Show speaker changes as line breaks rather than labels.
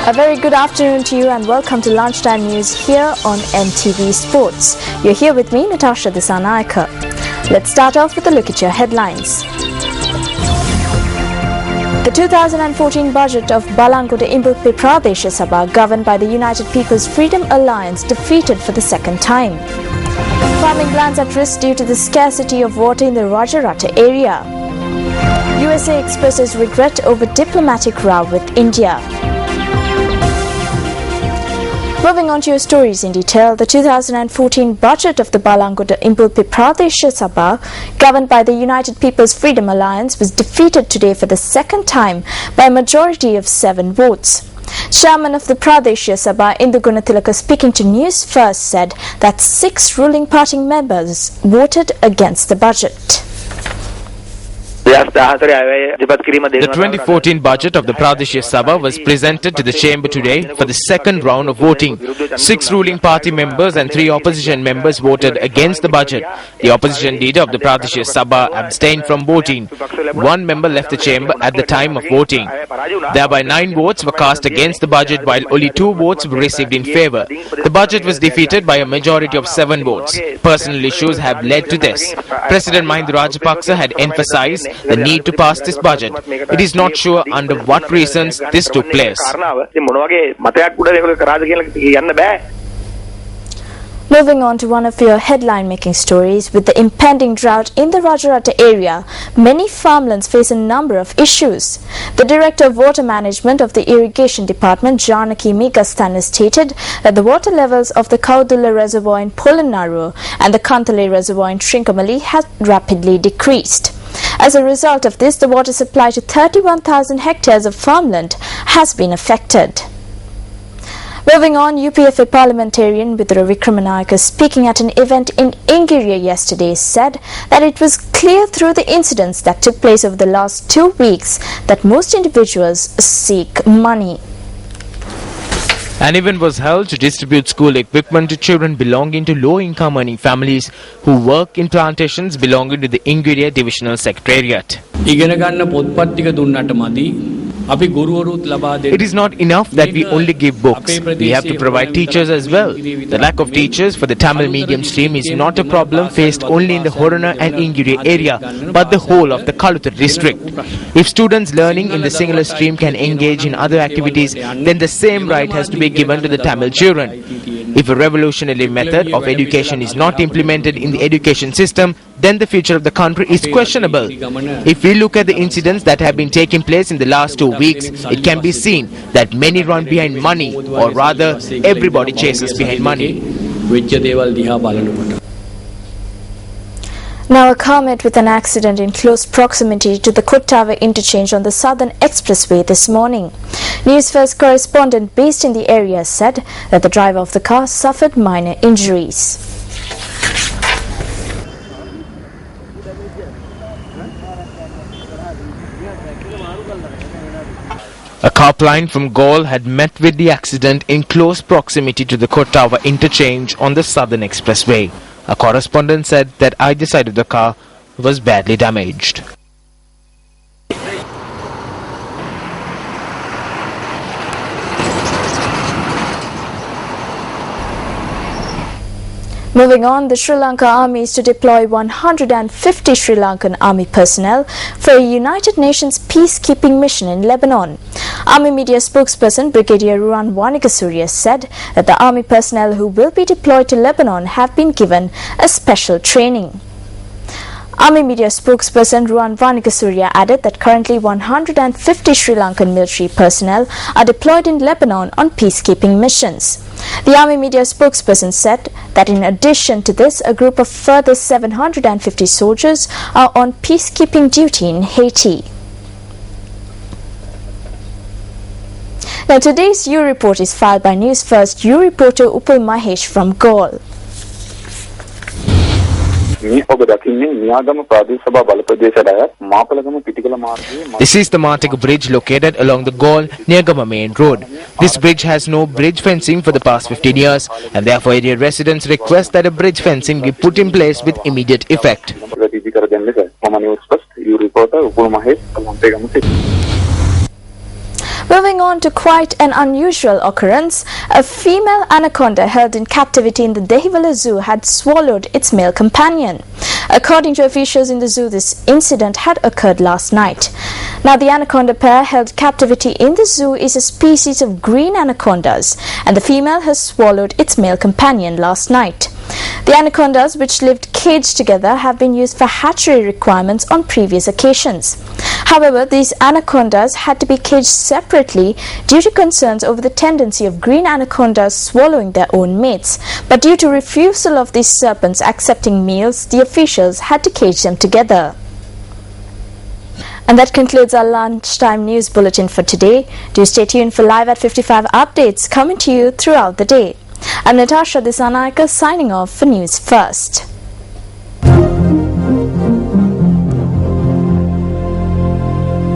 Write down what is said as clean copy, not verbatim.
A very good afternoon to you and welcome to Lunchtime News here on NTV Sports. You're here with me, Natasha Disanaika. Let's start off with a look at your headlines. The 2014 budget of Lanka Impulpe Pradesh Sabha, governed by the United People's Freedom Alliance, defeated for the second time. Farming lands at risk due to the scarcity of water in the Rajarata area. USA expresses regret over diplomatic row with India. Moving on to your stories in detail, the 2014 budget of the Lanka Impulpe Pradesh Sabha, governed by the United People's Freedom Alliance, was defeated today for the second time by a majority of 7 votes. Chairman of the Pradesh Sabha, Indu Gunatilaka, speaking to Newsfirst, said that 6 ruling party members voted against the budget.
The 2014 budget of the Pradesh Sabha was presented to the chamber today for the second round of voting. 6 ruling party members and 3 opposition members voted against the budget. The opposition leader of the Pradesh Sabha abstained from voting. 1 member left the chamber at the time of voting. Thereby 9 votes were cast against the budget while only 2 votes were received in favour. The budget was defeated by a majority of 7 votes. Personal issues have led to this. President Mahinda Rajapaksa had emphasised the need to pass this budget. It is not sure under what reasons this took place.
Moving on to one of your headline-making stories, with the impending drought in the Rajarata area, many farmlands face a number of issues. The Director of Water Management of the Irrigation Department, Janaki Megasthana, stated that the water levels of the Kaudula Reservoir in Polonnaru and the Kantale Reservoir in Trincomalee have rapidly decreased. As a result of this, the water supply to 31,000 hectares of farmland has been affected. Moving on, UPFA parliamentarian Vidura Vikramanayake, speaking at an event in Ingiriya yesterday, said that it was clear through the incidents that took place over the last 2 weeks that most individuals seek money.
An event was held to distribute school equipment to children belonging to low-income earning families who work in plantations belonging to the Ingiriya Divisional Secretariat. It is not enough that we only give books. We have to provide teachers as well. The lack of teachers for the Tamil medium stream is not a problem faced only in the Horana and Ingiriya area, but the whole of the Kaluthur district. If students learning in the singular stream can engage in other activities, then the same right has to be given to the Tamil children. If a revolutionary method of education is not implemented in the education system, then the future of the country is questionable. If we look at the incidents that have been taking place in the last 2 weeks, it can be seen that many run behind money, or rather, everybody chases behind money.
Now, a car met with an accident in close proximity to the Kottawa interchange on the Southern Expressway this morning. Newsfirst correspondent based in the area said that the driver of the car suffered minor injuries.
A cop line from Gaul had met with the accident in close proximity to the Kottawa interchange on the Southern Expressway. A correspondent said that either side of the car was badly damaged.
Moving on, the Sri Lanka Army is to deploy 150 Sri Lankan Army personnel for a United Nations peacekeeping mission in Lebanon. Army media spokesperson Brigadier Ruan Vanikasuriya said that the Army personnel who will be deployed to Lebanon have been given a special training. Army media spokesperson Ruan Vanikasuriya added that currently 150 Sri Lankan military personnel are deployed in Lebanon on peacekeeping missions. The Army media spokesperson said that in addition to this, a group of further 750 soldiers are on peacekeeping duty in Haiti. Now, today's U report is filed by Newsfirst U reporter Upul Mahesh from Gaul.
This is the Martika Bridge located along the Gaul-Niagama main road. This bridge has no bridge fencing for the past 15 years, and therefore area residents request that a bridge fencing be put in place with immediate effect.
Moving on to quite an unusual occurrence, a female anaconda held in captivity in the Dehiwala Zoo had swallowed its male companion. According to officials in the zoo, this incident had occurred last night. Now, the anaconda pair held captivity in the zoo is a species of green anacondas, and the female has swallowed its male companion last night. The anacondas, which lived caged together, have been used for hatchery requirements on previous occasions. However, these anacondas had to be caged separately due to concerns over the tendency of green anacondas swallowing their own mates. But due to refusal of these serpents accepting meals, the officials had to cage them together. And that concludes our lunchtime news bulletin for today. Do stay tuned for live at 55 updates coming to you throughout the day. I'm Natasha Disanaika signing off for News First.